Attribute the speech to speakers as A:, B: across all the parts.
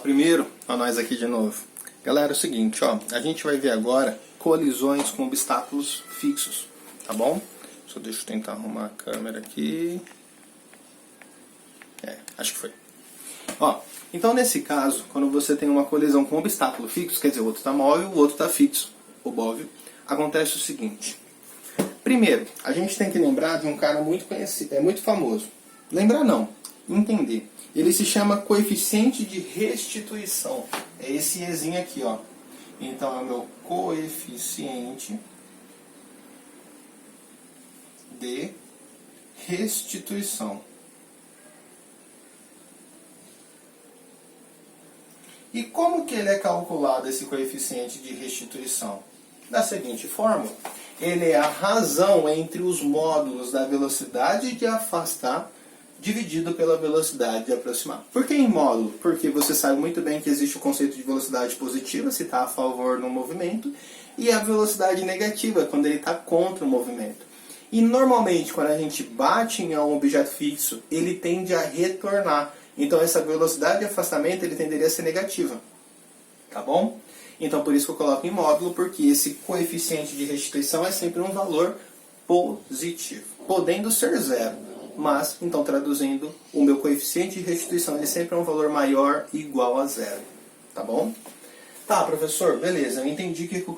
A: primeiro, a nós aqui de novo. Galera, é o seguinte, ó, a gente vai ver agora colisões com obstáculos fixos, tá bom? Só deixa eu tentar arrumar a câmera aqui. Acho que foi. Ó, então nesse caso, quando você tem uma colisão com obstáculo fixo, quer dizer, o outro está móvel, o outro está fixo, o móvel, acontece o seguinte. Primeiro, a gente tem que lembrar de um cara muito conhecido, muito famoso. Lembrar não, entender. Ele se chama coeficiente de restituição. É esse Ezinho aqui, ó. Então é o meu coeficiente de restituição. E como que ele é calculado, esse coeficiente de restituição? Da seguinte forma, ele é a razão entre os módulos da velocidade de afastar dividido pela velocidade de aproximar. Por que em módulo? Porque você sabe muito bem que existe o conceito de velocidade positiva, se está a favor do movimento, e a velocidade negativa, quando ele está contra o movimento. E normalmente, quando a gente bate em um objeto fixo, ele tende a retornar. Então essa velocidade de afastamento ele tenderia a ser negativa. Tá bom? Então por isso que eu coloco em módulo, porque esse coeficiente de restituição é sempre um valor positivo, podendo ser zero. Mas, então traduzindo, o meu coeficiente de restituição ele sempre é um valor maior ou igual a zero. Tá bom? Tá, professor, beleza. Eu entendi o que é o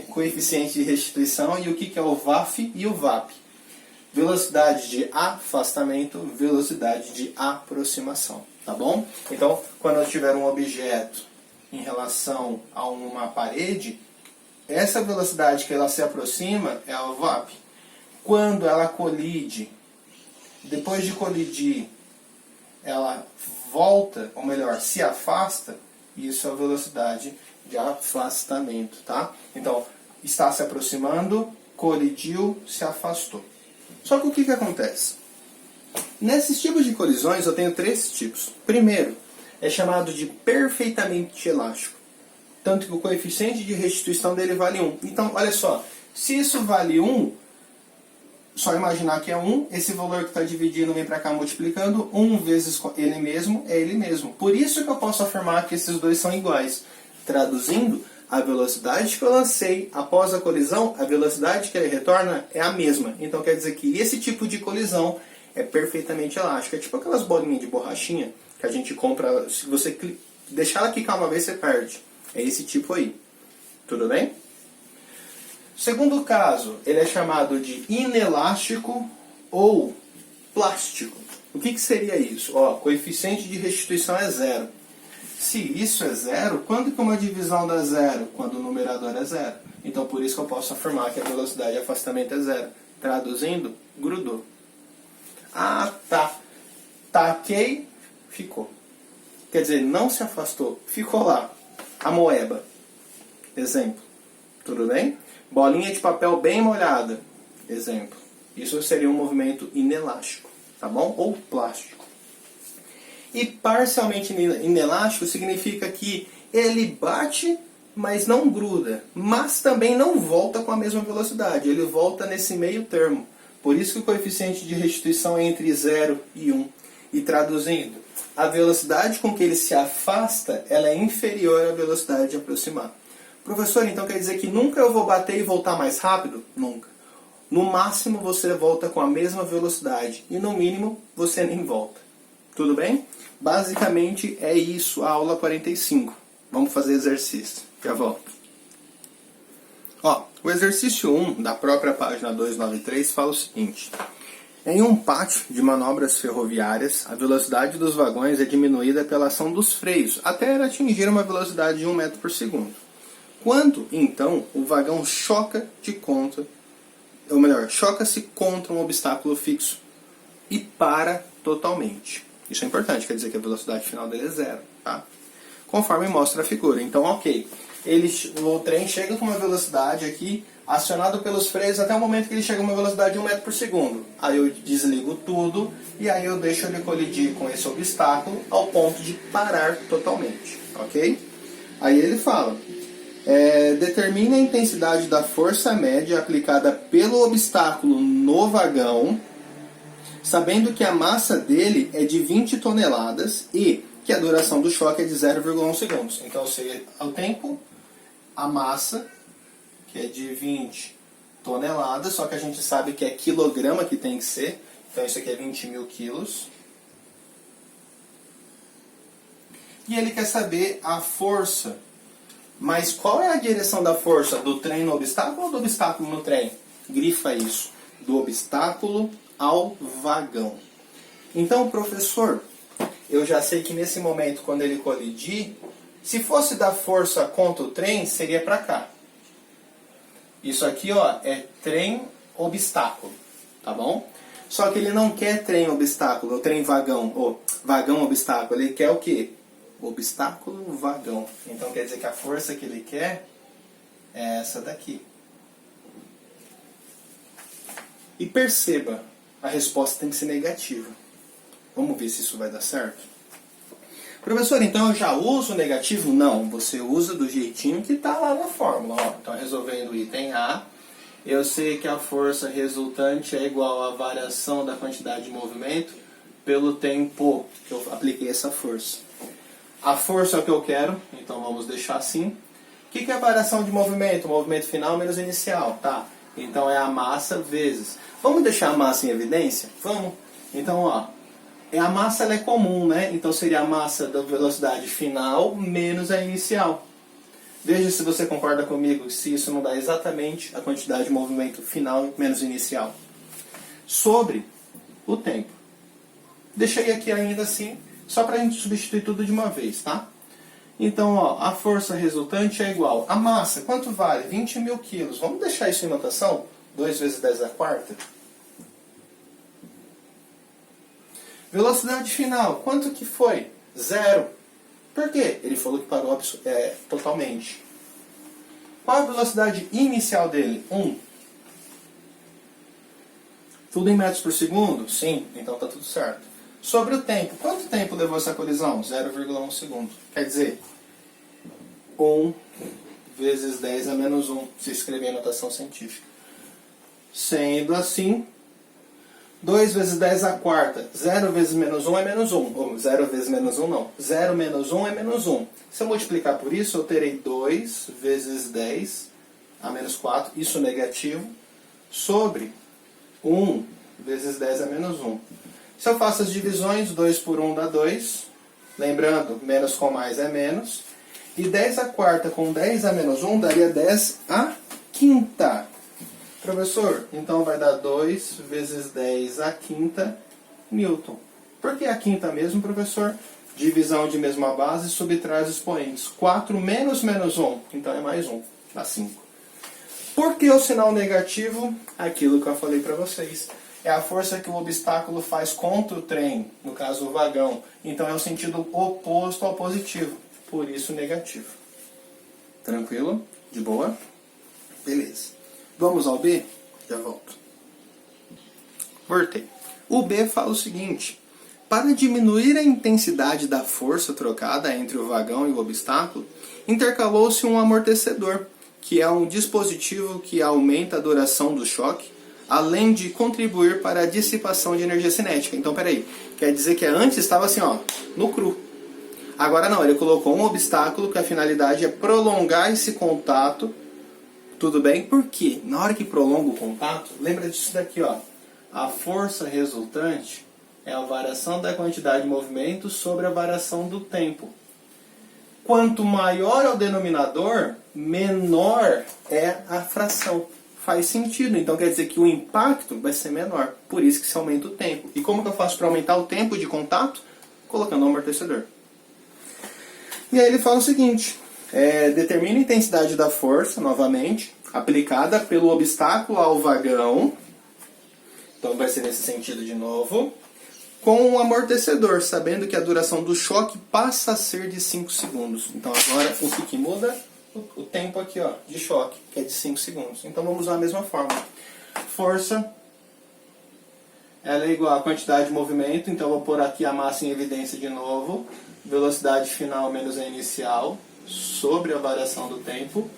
A: coeficiente de restituição e o que é o VAF e o VAP. Velocidade de afastamento, velocidade de aproximação, tá bom? Então, quando eu tiver um objeto em relação a uma parede, essa velocidade que ela se aproxima é o VAP. Quando ela colide, depois de colidir, ela volta, ou melhor, se afasta, isso é a velocidade de afastamento, tá? Então, está se aproximando, colidiu, se afastou. Só que o que acontece? Nesses tipos de colisões eu tenho três tipos. Primeiro, é chamado de perfeitamente elástico. Tanto que o coeficiente de restituição dele vale 1. Então, olha só, se isso vale 1, só imaginar que é 1, esse valor que está dividindo vem para cá multiplicando, 1 vezes ele mesmo é ele mesmo. Por isso que eu posso afirmar que esses dois são iguais. Traduzindo, a velocidade que eu lancei após a colisão, a velocidade que ele retorna é a mesma. Então quer dizer que esse tipo de colisão é perfeitamente elástica. É tipo aquelas bolinhas de borrachinha que a gente compra, se você deixar ela quicar uma vez você perde. É esse tipo aí. Tudo bem? Segundo caso, ele é chamado de inelástico ou plástico. O que seria isso? Ó, coeficiente de restituição é zero. Se isso é zero, quando que uma divisão dá zero? Quando o numerador é zero. Então por isso que eu posso afirmar que a velocidade de afastamento é zero. Traduzindo, grudou. Ah, tá. Taquei, ficou. Quer dizer, não se afastou, ficou lá. A moeba. Exemplo. Tudo bem? Bolinha de papel bem molhada. Exemplo. Isso seria um movimento inelástico, tá bom? Ou plástico. E parcialmente inelástico significa que ele bate, mas não gruda. Mas também não volta com a mesma velocidade. Ele volta nesse meio termo. Por isso que o coeficiente de restituição é entre 0 e 1. E traduzindo, a velocidade com que ele se afasta, ela é inferior à velocidade de aproximar. Professor, então quer dizer que nunca eu vou bater e voltar mais rápido? Nunca. No máximo você volta com a mesma velocidade. E no mínimo você nem volta. Tudo bem? Basicamente é isso, a aula 45. Vamos fazer exercício. Já volto. Ó, o exercício 1 da própria página 293 fala o seguinte. Em um pátio de manobras ferroviárias, a velocidade dos vagões é diminuída pela ação dos freios, até atingir uma velocidade de 1 metro por segundo. Quando, então, o vagão choca-se contra um obstáculo fixo e para totalmente. Isso é importante, quer dizer que a velocidade final dele é zero, tá? Conforme mostra a figura. Então, ok. O trem chega com uma velocidade aqui, acionado pelos freios até o momento que ele chega a uma velocidade de 1 metro por segundo. Aí eu desligo tudo e aí eu deixo ele colidir com esse obstáculo ao ponto de parar totalmente, ok? Aí ele fala, determine a intensidade da força média aplicada pelo obstáculo no vagão, sabendo que a massa dele é de 20 toneladas e que a duração do choque é de 0,1 segundos. Então seria o tempo, a massa, que é de 20 toneladas, só que a gente sabe que é quilograma que tem que ser, então isso aqui é 20 mil quilos. E ele quer saber a força. Mas qual é a direção da força? Do trem no obstáculo ou do obstáculo no trem? Grifa isso. Do obstáculo ao vagão. Então, professor, eu já sei que nesse momento, quando ele colidir, se fosse dar força contra o trem, seria para cá. Isso aqui, ó, é trem-obstáculo, tá bom? Só que ele não quer trem-obstáculo, ou trem-vagão, ou vagão-obstáculo. Ele quer o quê? Obstáculo-vagão. Então quer dizer que a força que ele quer é essa daqui. E perceba, a resposta tem que ser negativa. Vamos ver se isso vai dar certo? Professor, então eu já uso o negativo? Não, você usa do jeitinho que está lá na fórmula. Ó, então, resolvendo o item A, eu sei que a força resultante é igual à variação da quantidade de movimento pelo tempo que eu apliquei essa força. A força é o que eu quero, então vamos deixar assim. O que é a variação de movimento? Movimento final menos inicial, tá? Então é a massa vezes. Vamos deixar a massa em evidência? Vamos. Então, ó, a massa ela é comum, né? Então seria a massa da velocidade final menos a inicial. Veja se você concorda comigo, se isso não dá exatamente a quantidade de movimento final menos inicial. Sobre o tempo. Deixei aqui ainda assim, só para a gente substituir tudo de uma vez, tá? Então, ó, a força resultante é igual a massa. Quanto vale? 20 mil quilos. Vamos deixar isso em notação? 2 vezes 10 à quarta. Velocidade final, quanto que foi? 0. Por quê? Ele falou que parou totalmente. Qual a velocidade inicial dele? 1. Tudo em metros por segundo? Sim, então está tudo certo. Sobre o tempo, quanto tempo levou essa colisão? 0,1 segundo. Quer dizer, 1 vezes 10 a menos 1, se escrever em notação científica. Sendo assim, 2 vezes 10 à quarta. 0 vezes menos 1 é menos 1. Ou 0 vezes menos 1 não. 0 menos 1 é menos 1. Se eu multiplicar por isso, eu terei 2 vezes 10 a menos 4, isso negativo, sobre 1 vezes 10 a menos 1. Se eu faço as divisões, 2 por 1 dá 2. Lembrando, menos com mais é menos. E 10 à quarta com 10 a menos 1 daria 10 à quinta. Professor, então vai dar 2 vezes 10 à quinta Newton. Por que a quinta mesmo, professor? Divisão de mesma base, subtrai os expoentes. 4 menos menos 1, então é mais 1, dá 5. Por que o sinal negativo? Aquilo que eu falei para vocês. É a força que o obstáculo faz contra o trem, no caso o vagão. Então é o sentido oposto ao positivo, por isso negativo. Tranquilo? De boa? Beleza. Vamos ao B? Já volto. Voltei. O B fala o seguinte: para diminuir a intensidade da força trocada entre o vagão e o obstáculo, intercalou-se um amortecedor, que é um dispositivo que aumenta a duração do choque, além de contribuir para a dissipação de energia cinética. Então, peraí, quer dizer que antes estava assim, ó, no cru. Agora não, ele colocou um obstáculo que a finalidade é prolongar esse contato. Tudo bem? Por quê? Na hora que prolonga o contato, lembra disso daqui, ó. A força resultante é a variação da quantidade de movimento sobre a variação do tempo. Quanto maior é o denominador, menor é a fração. Faz sentido. Então quer dizer que o impacto vai ser menor. Por isso que se aumenta o tempo. E como que eu faço para aumentar o tempo de contato? Colocando um amortecedor. E aí ele fala o seguinte: determina a intensidade da força, novamente, aplicada pelo obstáculo ao vagão. Então vai ser nesse sentido de novo. Com um amortecedor, sabendo que a duração do choque passa a ser de 5 segundos. Então agora o que muda? O tempo aqui, ó, de choque, que é de 5 segundos. Então vamos usar a mesma fórmula. Força, ela é igual à quantidade de movimento, então eu vou pôr aqui a massa em evidência de novo. Velocidade final menos a inicial, sobre a variação do tempo.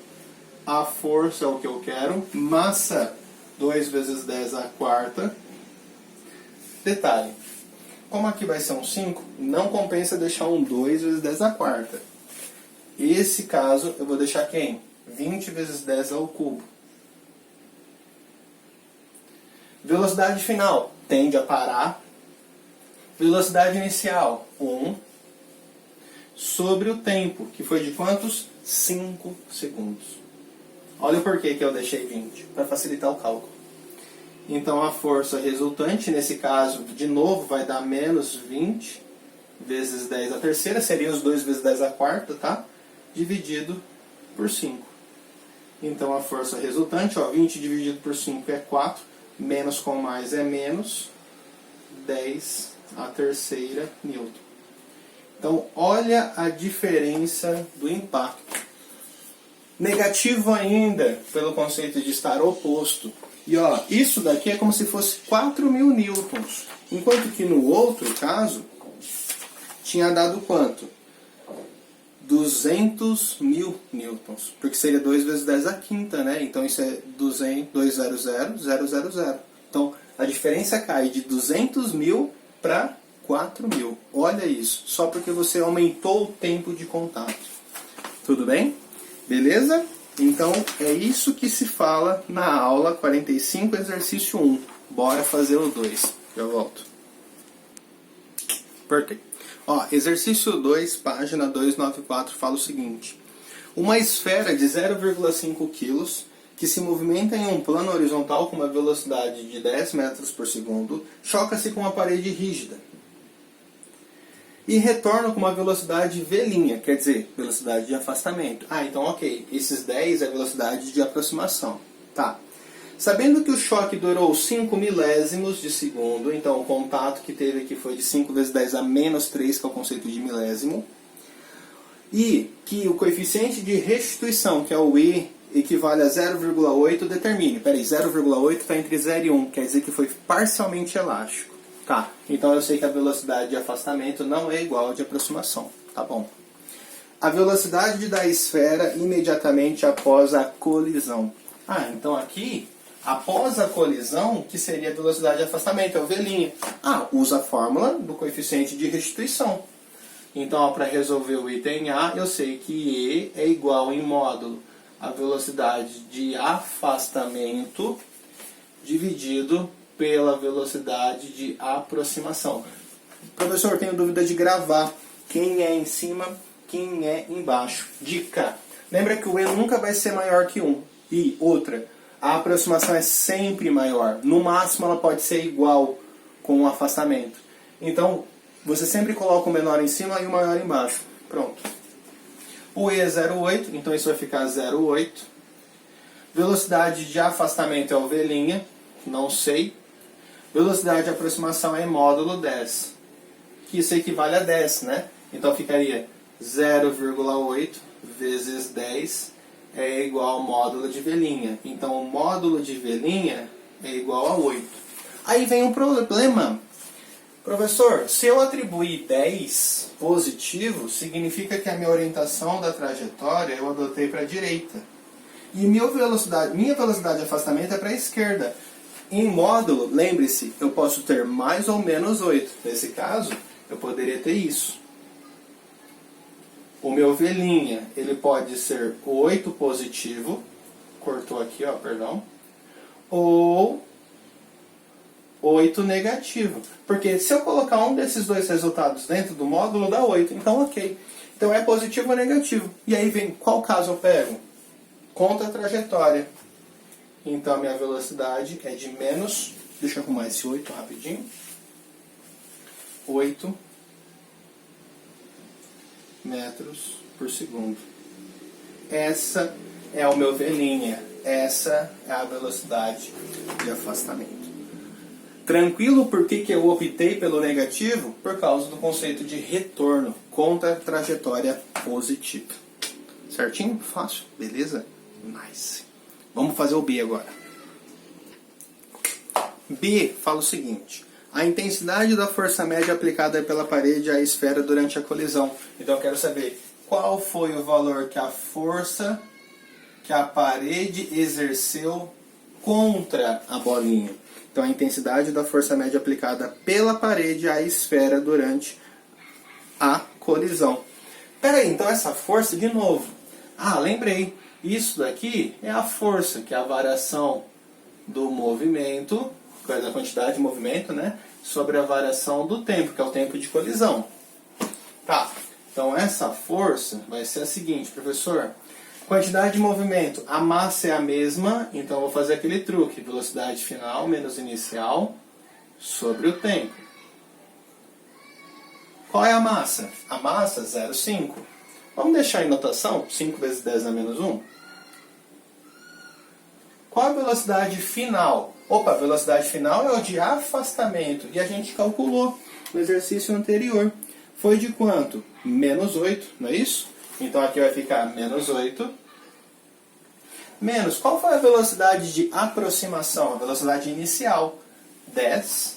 A: A força é o que eu quero. Massa, 2 vezes 10 à quarta. Detalhe. como aqui vai ser um 5, não compensa deixar um 2 vezes 10 à quarta. Esse caso, eu vou deixar quem? 20 vezes 10 ao cubo. Velocidade final tende a parar. Velocidade inicial, 1. Sobre o tempo, que foi de quantos? 5 segundos. Olha o porquê que eu deixei 20, para facilitar o cálculo. Então a força resultante, nesse caso, de novo, vai dar menos 20 vezes 10 à terceira, seria os 2 vezes 10 à quarta, tá? Dividido por 5. Então a força resultante, ó, 20 dividido por 5 é 4, menos com mais é menos 10 à terceira newton. Então olha a diferença do impacto. Negativo ainda, pelo conceito de estar oposto. E ó, isso daqui é como se fosse 4.000 newtons. Enquanto que no outro caso, tinha dado quanto? 200.000 newtons. Porque seria 2 vezes 10 à quinta, né? Então isso é 200.000. Então a diferença cai de 200.000 para 4.000. Olha isso. Só porque você aumentou o tempo de contato. Tudo bem? Beleza? Então, é isso que se fala na aula 45, exercício 1. Bora fazer o 2. Já volto. Por quê? Ó, exercício 2, página 294, fala o seguinte. Uma esfera de 0,5 kg que se movimenta em um plano horizontal com uma velocidade de 10 metros por segundo choca-se com uma parede rígida e retorna com uma velocidade V', quer dizer, velocidade de afastamento. Ah, então ok, esses 10 é a velocidade de aproximação. Tá. Sabendo que o choque durou 5 milésimos de segundo, então o contato que teve aqui foi de 5 vezes 10 a menos 3, que é o conceito de milésimo, e que o coeficiente de restituição, que é o E, equivale a 0,8, determine. Peraí, 0,8 está entre 0 e 1, quer dizer que foi parcialmente elástico. Tá, então eu sei que a velocidade de afastamento não é igual à de aproximação. Tá bom. A velocidade da esfera imediatamente após a colisão. Ah, então aqui, após a colisão, que seria a velocidade de afastamento, é o V'. Ah, usa a fórmula do coeficiente de restituição. Então, para resolver o item A, eu sei que E é igual em módulo a velocidade de afastamento dividido pela velocidade de aproximação. Professor, tenho dúvida de gravar quem é em cima, quem é embaixo. Dica: lembra que o E nunca vai ser maior que 1. E outra, a aproximação é sempre maior. No máximo ela pode ser igual com o afastamento. Então, você sempre coloca o menor em cima e o maior embaixo. Pronto. O E é 0,8, então isso vai ficar 0,8. Velocidade de afastamento é o V', não sei. Velocidade de aproximação é módulo 10, que isso equivale a 10, né? Então ficaria 0,8 vezes 10 é igual ao módulo de V'. Então o módulo de V' é igual a 8. Aí vem um problema. Professor, se eu atribuir 10 positivo, significa que a minha orientação da trajetória eu adotei para a direita. E minha velocidade de afastamento é para a esquerda. Em módulo, lembre-se, eu posso ter mais ou menos 8. Nesse caso, eu poderia ter isso. O meu V', ele pode ser 8 positivo, cortou aqui, ó, perdão, ou 8 negativo. Porque se eu colocar um desses dois resultados dentro do módulo, dá 8. Então, ok. Então é positivo ou negativo. E aí vem, qual caso eu pego? Conta a trajetória. Então a minha velocidade é de menos, deixa eu arrumar esse 8 rapidinho, 8 metros por segundo. Essa é o meu V', essa é a velocidade de afastamento. Tranquilo por que eu optei pelo negativo? Por causa do conceito de retorno contra a trajetória positiva. Certinho? Fácil? Beleza? Nice. Vamos fazer o B agora. B fala o seguinte: a intensidade da força média aplicada pela parede à esfera durante a colisão. Então eu quero saber qual foi o valor que a força que a parede exerceu contra a bolinha. Então, a intensidade da força média aplicada pela parede à esfera durante a colisão. Peraí, então essa força, de novo. Ah, lembrei. Isso daqui é a força, que é a variação do movimento, da quantidade de movimento, né? Sobre a variação do tempo, que é o tempo de colisão. Tá, então essa força vai ser a seguinte, professor. Quantidade de movimento, a massa é a mesma, então eu vou fazer aquele truque. Velocidade final menos inicial sobre o tempo. Qual é a massa? A massa, 0,5. Vamos deixar em notação, 5 vezes 10 a menos 1. Qual a velocidade final? Opa, a velocidade final é o de afastamento. E a gente calculou no exercício anterior. Foi de quanto? Menos 8, não é isso? Então aqui vai ficar menos 8. Menos, qual foi a velocidade de aproximação? A velocidade inicial? 10.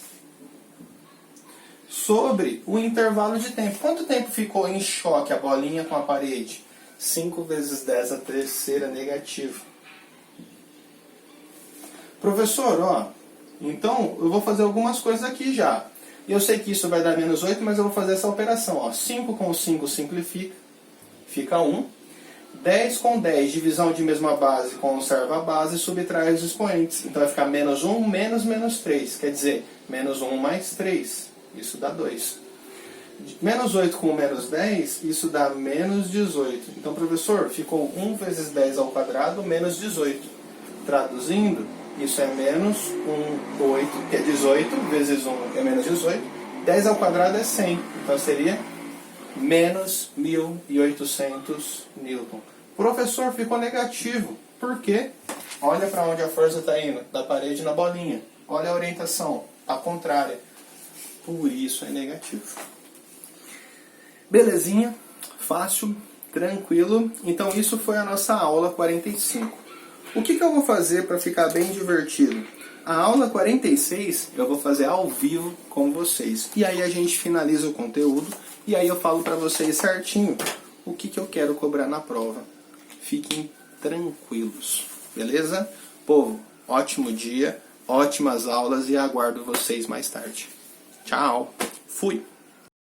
A: Sobre o intervalo de tempo. Quanto tempo ficou em choque a bolinha com a parede? 5 vezes 10 a terceira negativa. Professor, ó, então eu vou fazer algumas coisas aqui já. Eu sei que isso vai dar menos 8, mas eu vou fazer essa operação. Ó. 5 com 5 simplifica, fica 1. 10 com 10, divisão de mesma base, conserva a base e subtrai os expoentes. Então vai ficar menos 1 menos menos 3. Quer dizer, menos 1 mais 3. Isso dá 2. Menos 8 com menos 10, isso dá menos 18. Então, professor, ficou 1 vezes 10 ao quadrado menos 18. Traduzindo, isso é menos 8, que é 18, vezes 1 é menos 18. 10 ao quadrado é 100. Então seria menos 1.800 newton. Professor, ficou negativo. Por quê? Olha para onde a força está indo. Da parede na bolinha. Olha a orientação. A contrária. Por isso é negativo. Belezinha? Fácil? Tranquilo? Então isso foi a nossa aula 45. O que eu vou fazer para ficar bem divertido? A aula 46 eu vou fazer ao vivo com vocês. E aí a gente finaliza o conteúdo e aí eu falo para vocês certinho o que eu quero cobrar na prova. Fiquem tranquilos, beleza? Povo, ótimo dia, ótimas aulas e aguardo vocês mais tarde. Tchau, fui!